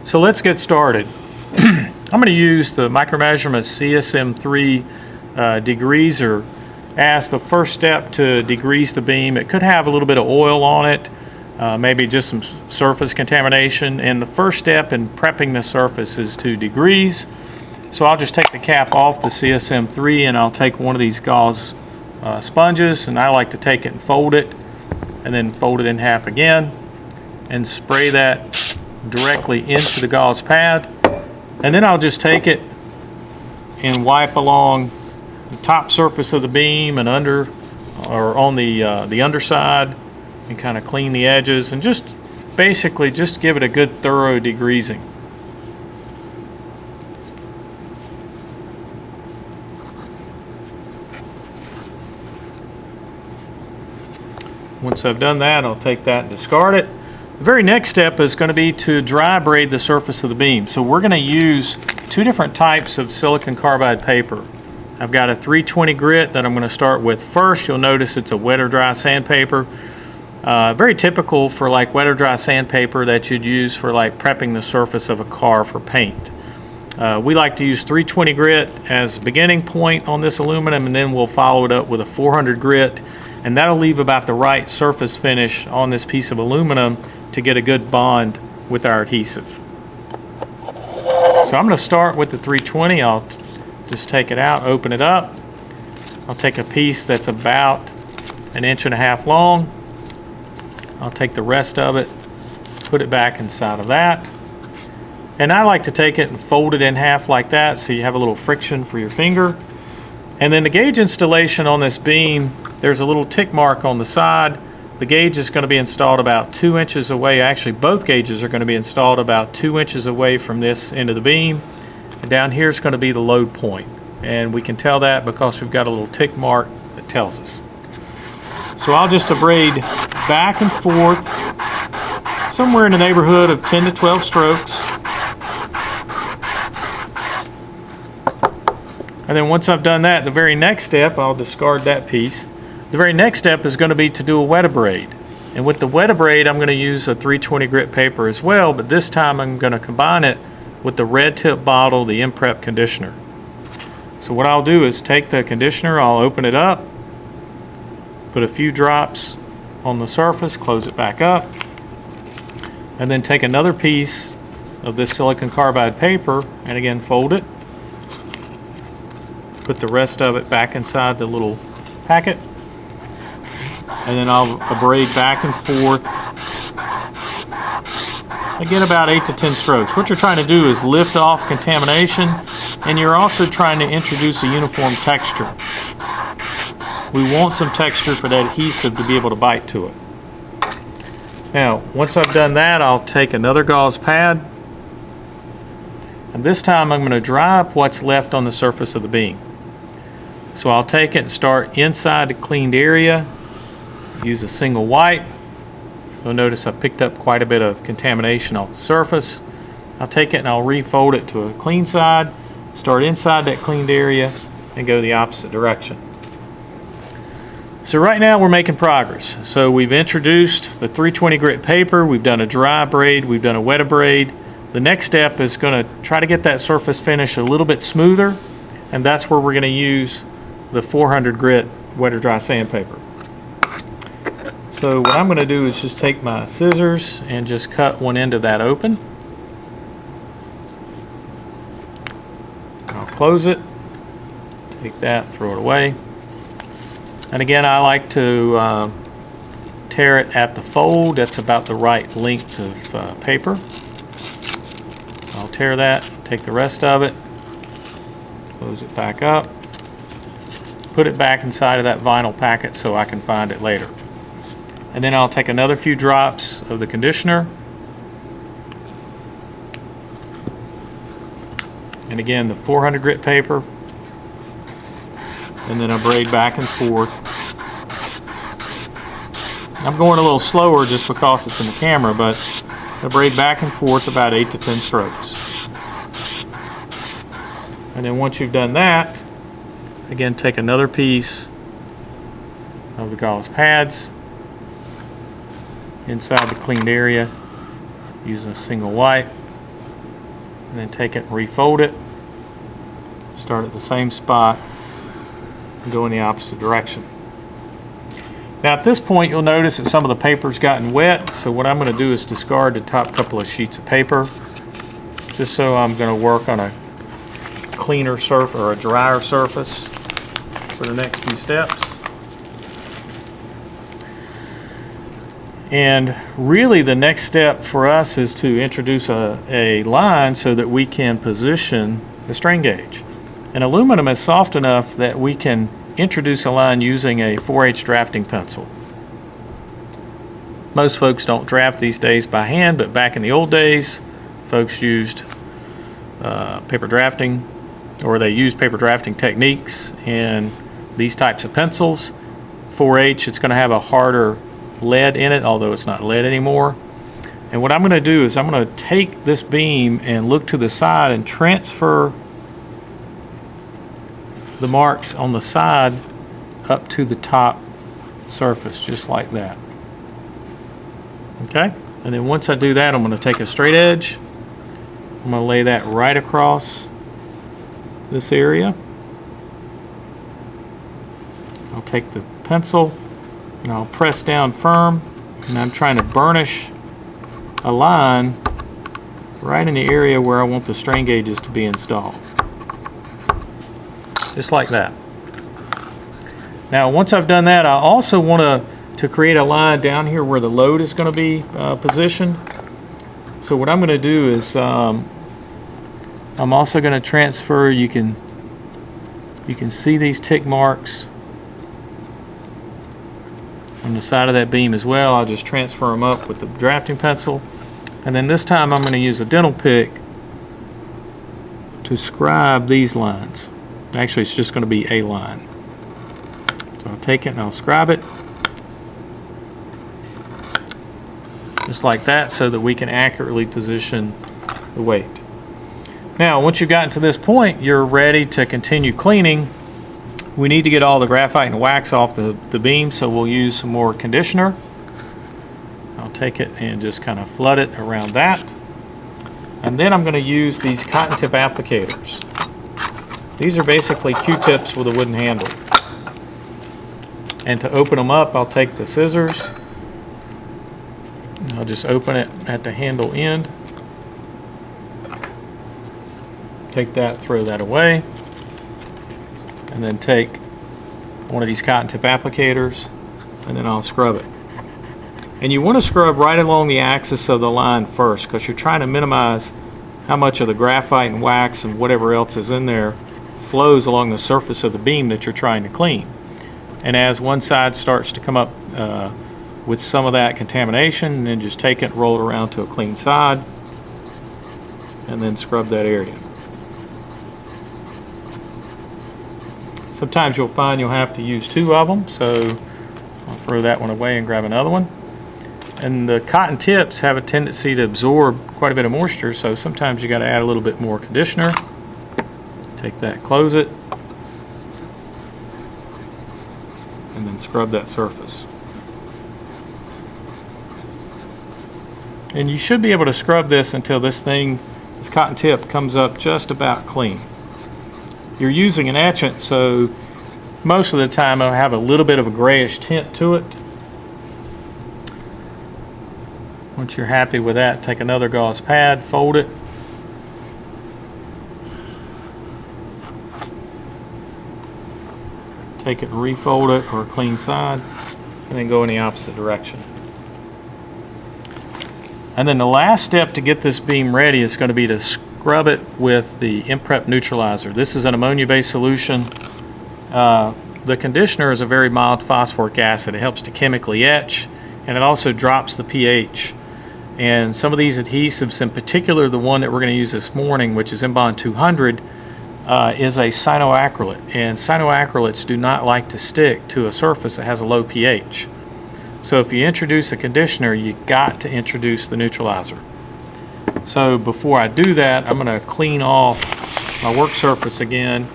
So let's get started. I'm going to use the Micromeasurement CSM Degreaser as the first step to degrease the beam. It could have a little bit of oil on it, maybe just some surface contamination, and the first step in prepping the surface is to degrease. So I'll just take the cap off the CSM3 and I'll take one of these gauze sponges, and I like to take it and fold it and then fold it in half again and spray that directly into the gauze pad. And then I'll just take it and wipe along the top surface of the beam and under, or on the underside, and kind of clean the edges and just basically just give it a good thorough degreasing. Once I've done that, I'll take that and discard it. The very next step is going to be to dry braid the surface of the beam. So we're going to use two different types of silicon-carbide paper. I've got a 320 grit that I'm going to start with first. You'll notice it's a wet or dry sandpaper. Very typical for like wet or dry sandpaper that you'd use for like prepping the surface of a car for paint. We like to use 320 grit as a beginning point on this aluminum, and then we'll follow it up with a 400 grit. And that'll leave about the right surface finish on this piece of aluminum to get a good bond with our adhesive. So I'm going to start with the 320. I'll just take it out, open it up. I'll take a piece that's about 1.5 inches long. I'll take the rest of it, put it back inside of that. And I like to take it and fold it in half like that so you have a little friction for your finger. And then the gauge installation on this beam, there's a little tick mark on the side. The gauge is going to be installed about 2 inches away. Actually, both gauges are going to be installed about 2 inches away from this end of the beam. And down here is going to be the load point. And we can tell that because we've got a little tick mark that tells us. So I'll just abrade back and forth, somewhere in the neighborhood of 10 to 12 strokes. And then once I've done that, the very next step, I'll discard that piece. The very next step is going to be to do a wet abrade. And with the wet abrade, I'm going to use a 320 grit paper as well, but this time I'm going to combine it with the red tip bottle, the InPrep conditioner. So what I'll do is take the conditioner, I'll open it up, put a few drops on the surface, close it back up, and then take another piece of this silicon carbide paper and again fold it. Put the rest of it back inside the little packet, and then I'll abrade back and forth. Again, about 8 to 10 strokes. What you're trying to do is lift off contamination, and you're also trying to introduce a uniform texture. We want some texture for that adhesive to be able to bite to it. Now, once I've done that, I'll take another gauze pad, and this time I'm going to dry up what's left on the surface of the beam. So I'll take it and start inside the cleaned area, use a single wipe. You'll notice I picked up quite a bit of contamination off the surface. I'll take it and I'll refold it to a clean side, start inside that cleaned area, and go the opposite direction. So right now we're making progress. So we've introduced the 320 grit paper, we've done a dry braid, we've done a wet abrade. The next step is going to try to get that surface finish a little bit smoother, and that's where we're going to use the 400 grit wet or dry sandpaper. So what I'm going to do is just take my scissors and just cut one end of that open. I'll close it, take that, throw it away. And again, I like to tear it at the fold. That's about the right length of paper. So I'll tear that, take the rest of it, close it back up, put it back inside of that vinyl packet so I can find it later. And then I'll take another few drops of the conditioner. And again, the 400 grit paper. And then I braid back and forth. I'm going a little slower just because it's in the camera, but I braid back and forth about 8 to 10 strokes. And then once you've done that, again, take another piece of the gauze pads inside the cleaned area using a single wipe. and then take it and refold it. Start at the same spot and go in the opposite direction. Now at this point you'll notice that some of the paper's gotten wet, so what I'm going to do is discard the top couple of sheets of paper, just so I'm going to work on a cleaner surface or a drier surface for the next few steps. And really the next step for us is to introduce a line so that we can position the strain gauge. And aluminum is soft enough that we can introduce a line using a 4H drafting pencil. Most folks don't draft these days by hand, but back in the old days, folks used paper drafting, or they used paper drafting techniques in these types of pencils. 4H, it's going to have a harder lead in it, although it's not lead anymore. And what I'm going to do is I'm going to take this beam and look to the side and transfer the marks on the side up to the top surface, just like that. Okay, and then once I do that, I'm going to take a straight edge. I'm going to lay that right across this area. I'll take the pencil and I'll press down firm, and I'm trying to burnish a line right in the area where I want the strain gauges to be installed. Just like that. Now once I've done that, I also want to create a line down here where the load is going to be positioned. So what I'm going to do is I'm also going to transfer, you can see these tick marks on the side of that beam as well. I'll just transfer them up with the drafting pencil, and then this time I'm going to use a dental pick to scribe these lines. Actually, it's just going to be a line. So I'll take it and I'll scribe it just like that, so that we can accurately position the weight. Now once you've gotten to this point, you're ready to continue cleaning. We need to get all the graphite and wax off the beam, so we'll use some more conditioner. I'll take it and just kind of flood it around that. And then I'm going to use these cotton tip applicators. These are basically Q-tips with a wooden handle. And to open them up, I'll take the scissors. I'll just open it at the handle end. Take that, throw that away. And then take one of these cotton tip applicators, and then I'll scrub it. And you want to scrub right along the axis of the line first, because you're trying to minimize how much of the graphite and wax and whatever else is in there flows along the surface of the beam that you're trying to clean. And as one side starts to come up with some of that contamination, then just take it and roll it around to a clean side, and then scrub that area. Sometimes you'll find you'll have to use two of them, so I'll throw that one away and grab another one. And the cotton tips have a tendency to absorb quite a bit of moisture, so sometimes you got to add a little bit more conditioner. Take that, close it, and then scrub that surface. And you should be able to scrub this until this cotton tip comes up just about clean. You're using an etchant, so most of the time it'll have a little bit of a grayish tint to it. Once you're happy with that, take another gauze pad, fold it, take it and refold it, or a clean side, and then go in the opposite direction. And then the last step to get this beam ready is going to be to scrub it with the InPrep Neutralizer. This is an ammonia-based solution. The conditioner is a very mild phosphoric acid. It helps to chemically etch, and it also drops the pH. And some of these adhesives, in particular the one that we're going to use this morning, which is Bond 200, is a cyanoacrylate. And cyanoacrylates do not like to stick to a surface that has a low pH. So if you introduce a conditioner, you got to introduce the neutralizer. So before I do that, I'm going to clean off my work surface again,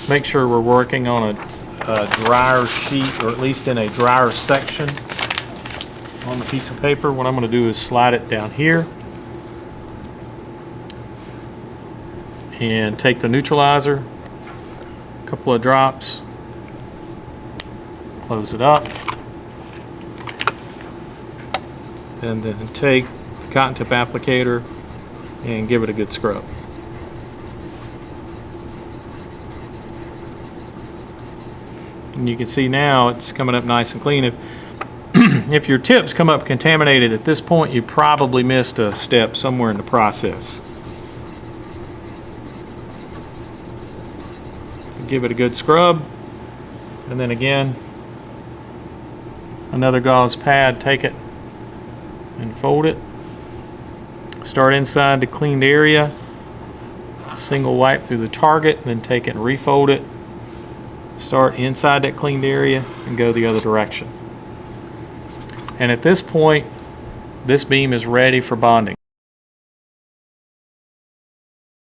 make sure we're working on a drier sheet, or at least in a drier section on the piece of paper. What I'm going to do is slide it down here, and take the neutralizer, a couple of drops, close it up, and then take the cotton tip applicator and give it a good scrub. And you can see now it's coming up nice and clean. If your tips come up contaminated at this point, you probably missed a step somewhere in the process. So give it a good scrub, and then again, another gauze pad, take it and fold it. Start inside the cleaned area, single wipe through the target, then take it and refold it. Start inside that cleaned area and go the other direction. And at this point, this beam is ready for bonding.